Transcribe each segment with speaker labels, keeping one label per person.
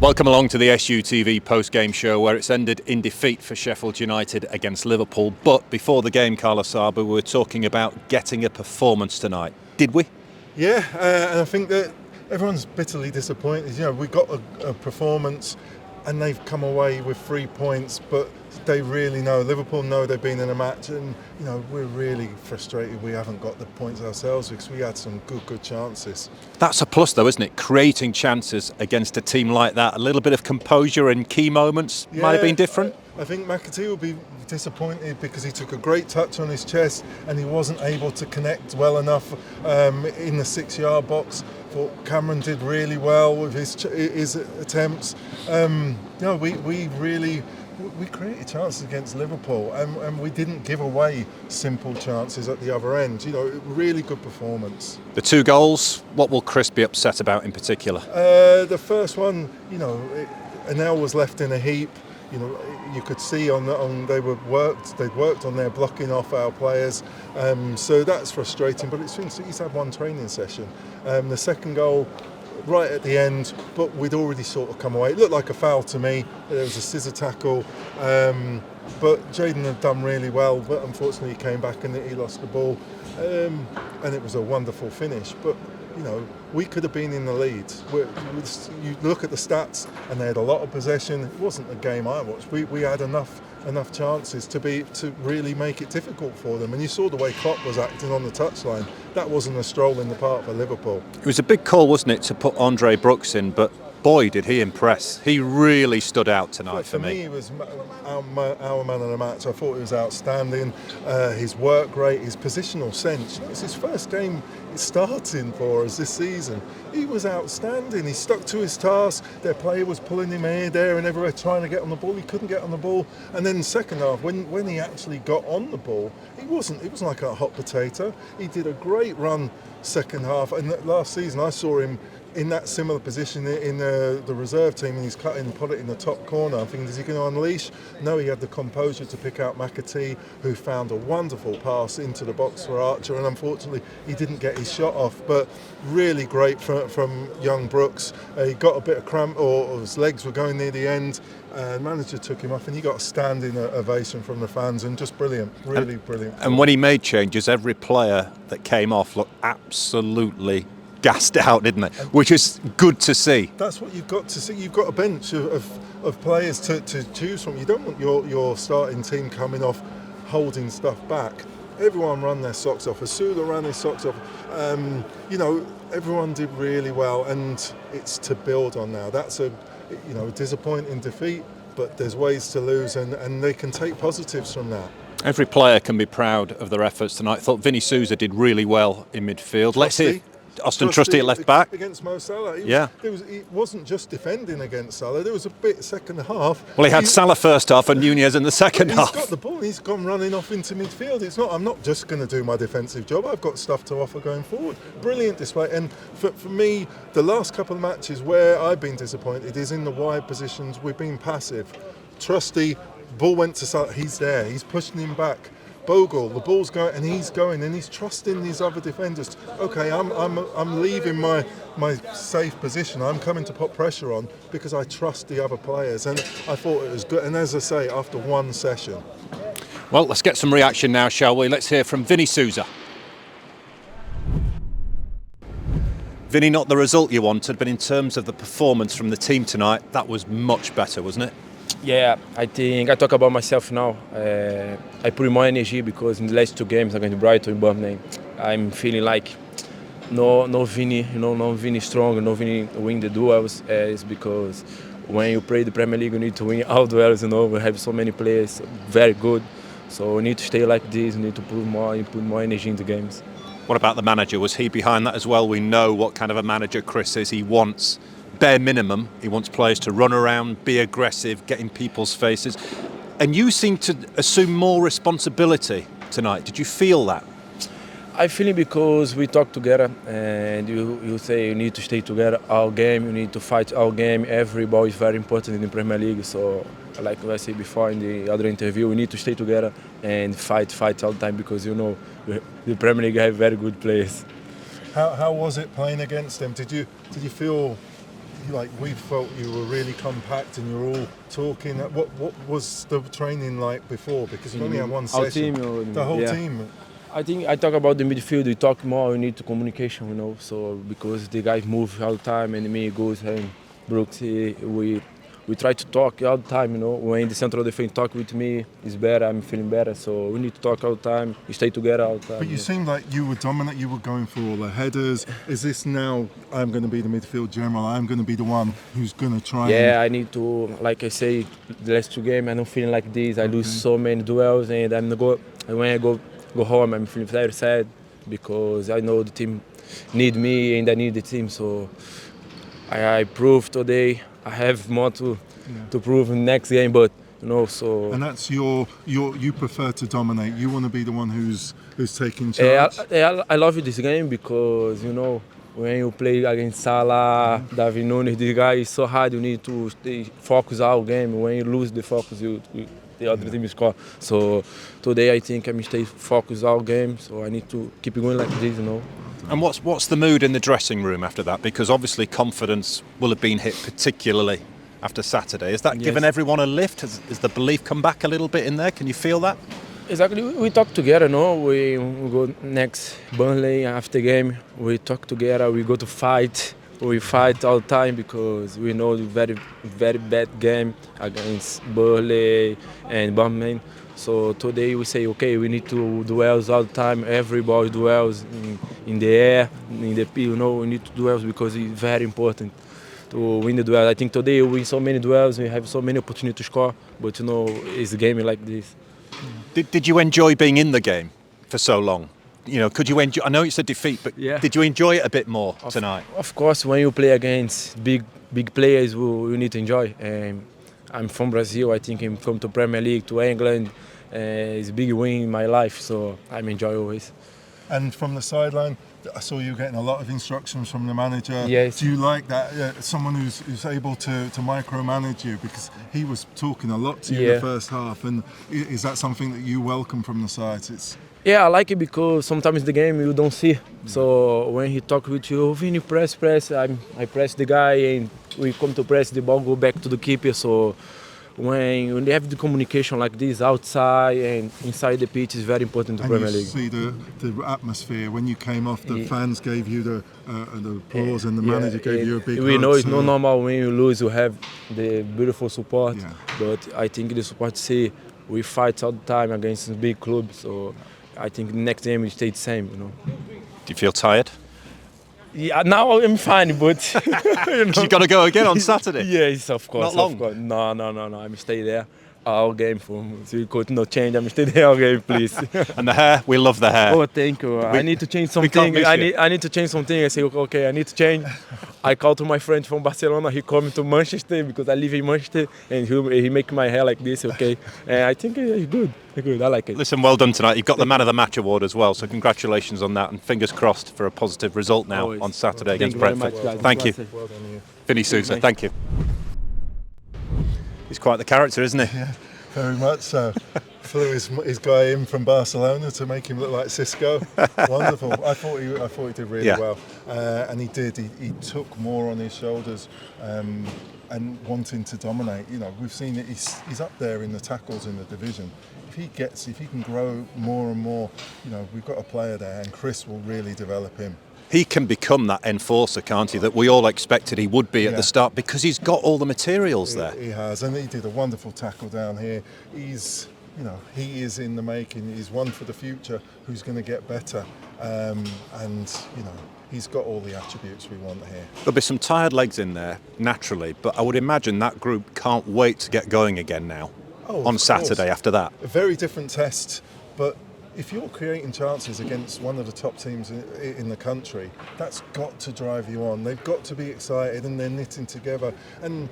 Speaker 1: Welcome along to the SUTV post-game show, where it's ended in defeat for Sheffield United against Liverpool. But before the game, Carlos Saba, we were talking about getting a performance tonight. Did we?
Speaker 2: Yeah, and I think that everyone's bitterly disappointed. You know, we got a performance and they've come away with 3 points, but they really know, Liverpool know they've been in a match, and you know, we're really frustrated we haven't got the points ourselves because we had some good chances.
Speaker 1: That's a plus though, isn't it? Creating chances against a team like that. A little bit of composure in key moments might have been different.
Speaker 2: I think McAtee will be disappointed because he took a great touch on his chest and he wasn't able to connect well enough in the 6-yard box. Thought Cameron did really well with his attempts. You know, we created chances against Liverpool and we didn't give away simple chances at the other end. You know, really good performance.
Speaker 1: The 2 goals, what will Chris be upset about in particular?
Speaker 2: The first one, you know, Anel was left in a heap. You know, you could see they'd worked on their blocking off our players, so that's frustrating. But he's had one training session. The second goal, right at the end, but we'd already sort of come away. It looked like a foul to me. There was a scissor tackle, but Jayden had done really well. But unfortunately, he came back and he lost the ball, and it was a wonderful finish. But you know, we could have been in the lead. You look at the stats, and they had a lot of possession. It wasn't a game I watched. We had enough chances to really make it difficult for them. And you saw the way Klopp was acting on the touchline. That wasn't a stroll in the park for Liverpool.
Speaker 1: It was a big call, wasn't it, to put Andre Brooks in, but boy, did he impress. He really stood out tonight for me.
Speaker 2: He was our man of the match. I thought he was outstanding. His work rate, his positional sense. It's his first game starting for us this season. He was outstanding. He stuck to his task. Their player was pulling him here, there and everywhere trying to get on the ball. He couldn't get on the ball. And then second half, when he actually got on the ball, it wasn't like a hot potato. He did a great run second half. And last season I saw him in that similar position in the reserve team, and he's cut and put it in the top corner. I'm thinking, is he going to unleash? No, he had the composure to pick out McAtee, who found a wonderful pass into the box for Archer, and unfortunately he didn't get his shot off. But really great from young Brooks. He got a bit of cramp, or his legs were going near the end, and manager took him off, and he got a standing ovation from the fans, and just brilliant, really brilliant.
Speaker 1: And when he made changes, every player that came off looked absolutely gassed out, didn't they? Which is good to see.
Speaker 2: That's what you've got to see. You've got a bench of players to choose from. You don't want your starting team coming off holding stuff back. Everyone ran their socks off. Asula ran his socks off. You know, everyone did really well, and it's to build on now. That's a disappointing defeat, but there's ways to lose, and they can take positives from that.
Speaker 1: Every player can be proud of their efforts tonight. I thought Vinnie Souza did really well in midfield. Let's hear Austin Trusty at left back
Speaker 2: against Mo Salah. He wasn't just defending against Salah. There was a bit second half.
Speaker 1: Well, he had Salah first half and Nunez in the second half.
Speaker 2: He's got the ball. He's gone running off into midfield. I'm not just going to do my defensive job. I've got stuff to offer going forward. Brilliant display. And for me, the last couple of matches where I've been disappointed is in the wide positions. We've been passive. Trusty, ball went to Salah. He's there. He's pushing him back. Bogle, the ball's going, and he's trusting these other defenders. Okay, I'm leaving my safe position. I'm coming to put pressure on because I trust the other players, and I thought it was good. And as I say, after one session.
Speaker 1: Well, let's get some reaction now, shall we? Let's hear from Vinnie Souza. Vinnie, not the result you wanted, but in terms of the performance from the team tonight, that was much better, wasn't it?
Speaker 3: Yeah, I think I talk about myself now. I put more energy because in the last 2 games, I'm going to Brighton and Birmingham. I'm feeling like no Vini, no Vini strong, no Vini win the duels. It's because when you play the Premier League, you need to win all duels. We have so many players, very good. So we need to stay like this. We need to put more energy in the games.
Speaker 1: What about the manager? Was he behind that as well? We know what kind of a manager Chris is. He wants bare minimum. He wants players to run around, be aggressive, get in people's faces. And you seem to assume more responsibility tonight. Did you feel that?
Speaker 3: I feel it because we talk together, and you say you need to stay together all game, you need to fight all game. Every ball is very important in the Premier League. So like I said before in the other interview, we need to stay together and fight all the time because the Premier League have very good players.
Speaker 2: How was it playing against them? Did you feel like we felt you were really compact and you're all talking. What was the training like before? Because we only had one
Speaker 3: Our
Speaker 2: session.
Speaker 3: team,
Speaker 2: The whole
Speaker 3: yeah.
Speaker 2: team.
Speaker 3: I think I talk about the midfield. We talk more. We need to communication, So because the guys move all the time, and me goes and Brooks, we try to talk all the time, When the central defense talk with me, it's better. I'm feeling better. So we need to talk all the time. We stay together all the time.
Speaker 2: But you seemed like you were dominant. You were going for all the headers. Is this now? I'm going to be the midfield general. I'm going to be the one who's going to try.
Speaker 3: Yeah, I need to. Like I say, the last 2 games, I'm not feeling like this. I lose so many duels, and when I go home, I'm feeling very sad because I know the team need me and I need the team. So I proved today. I have more to prove in the next game, but so.
Speaker 2: And that's you prefer to dominate. You want to be the one who's taking charge.
Speaker 3: I love this game because when you play against Salah, David Nunes, this guy is so hard. You need to stay focus our game. When you lose the focus, the other team score. So today I think I'm stay focused our game. So I need to keep going like this,
Speaker 1: And what's the mood in the dressing room after that? Because obviously confidence will have been hit particularly after Saturday. Has that given everyone a lift? Has the belief come back a little bit in there? Can you feel that?
Speaker 3: Exactly. We talk together, We go next Burnley after game. We talk together. We go to fight. We fight all the time because we know the very, very bad game against Burnley and Birmingham. So today we say, okay, we need to duels all the time. Every ball duels in the air, in the field. We need to duels because it's very important to win the duel. I think today we win so many duels, we have so many opportunities to score. But it's a game like this.
Speaker 1: Did you enjoy being in the game for so long? Could you enjoy? I know it's a defeat, but did you enjoy it a bit more tonight?
Speaker 3: Of course, when you play against big players, you need to enjoy. I'm from Brazil. I think I'm come to Premier League, to England. It's a big win in my life, so I'm enjoy always.
Speaker 2: And from the sideline, I saw you getting a lot of instructions from the manager.
Speaker 3: Yes.
Speaker 2: Do you like that? Someone who's able to micromanage you, because he was talking a lot to you in the first half. And is that something that you welcome from the side?
Speaker 3: Yeah, I like it because sometimes the game you don't see. So when he talk with you, Vini, press, I press the guy and we come to press, the ball go back to the keeper. So when they have the communication like this outside and inside the pitch is very important to Premier League.
Speaker 2: And you see the atmosphere when you came off. The fans gave you the applause and the manager gave you a big hug.
Speaker 3: We know it's not normal when you lose. You have the beautiful support, but I think the support see we fight all the time against big clubs. So I think next game we stay the same.
Speaker 1: Do you feel tired?
Speaker 3: Yeah, now I'm fine, but
Speaker 1: You've got to go again on Saturday.
Speaker 3: Yes, of course.
Speaker 1: Not long.
Speaker 3: Of course. No. I'm stay there all game so you could not change. I'm stay there all game, please.
Speaker 1: And the hair, we love the hair.
Speaker 3: Oh, thank you. I need to change something. I need to change something. I say, okay, I need to change. I call to my friend from Barcelona. He come to Manchester because I live in Manchester, and he make my hair like this. Okay, and I think it's good. I like it.
Speaker 1: Listen, well done tonight. You've got the Man of the Match award as well, so congratulations on that, and fingers crossed for a positive result now on Saturday against Brentford. Thank you.
Speaker 2: Well done, you.
Speaker 1: Vinnie Souza, thank you. He's quite the character, isn't he?
Speaker 2: Yeah, very much so. Flew his guy in from Barcelona to make him look like Cisco. Wonderful. I thought he did really well, and he did. He took more on his shoulders, and wanting to dominate. We've seen it. He's up there in the tackles in the division. If he can grow more and more, we've got a player there, and Chris will really develop him.
Speaker 1: He can become that enforcer, can't he, that we all expected he would be at the start, because he's got all the materials there.
Speaker 2: He has, and he did a wonderful tackle down here. He is in the making. He's one for the future who's going to get better, and he's got all the attributes we want here.
Speaker 1: There'll be some tired legs in there, naturally, but I would imagine that group can't wait to get going again now on Saturday after that.
Speaker 2: A very different test, but if you're creating chances against one of the top teams in the country, that's got to drive you on. They've got to be excited, and they're knitting together. And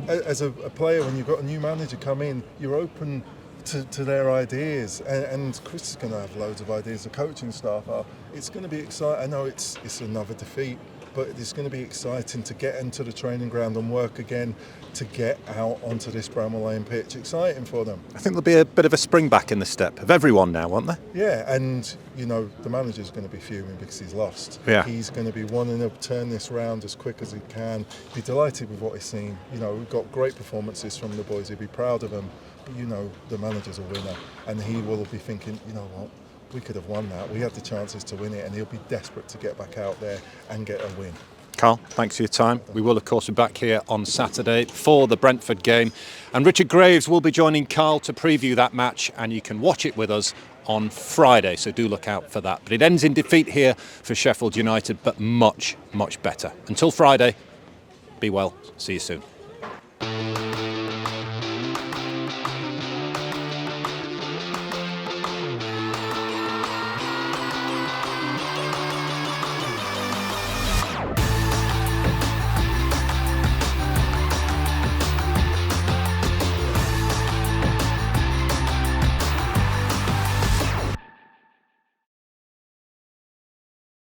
Speaker 2: as a player, when you've got a new manager come in, you're open to their ideas. And Chris is going to have loads of ideas. The coaching staff are. It's going to be exciting. I know it's another defeat, but it's going to be exciting to get into the training ground and work again, to get out onto this Bramall Lane pitch. Exciting for them.
Speaker 1: I think there'll be a bit of a spring back in the step of everyone now, won't there?
Speaker 2: Yeah, and the manager's going to be fuming because he's lost.
Speaker 1: Yeah.
Speaker 2: He's going to be wanting to turn this round as quick as he can. Be delighted with what he's seen. We've got great performances from the boys. He'll be proud of them. But the manager's a winner, and he will be thinking, you know what, we could have won that. We had the chances to win it, and he'll be desperate to get back out there and get a win.
Speaker 1: Carl, thanks for your time. We will, of course, be back here on Saturday for the Brentford game. And Richard Graves will be joining Carl to preview that match, and you can watch it with us on Friday, so do look out for that. But it ends in defeat here for Sheffield United, but much, much better. Until Friday, be well. See you soon.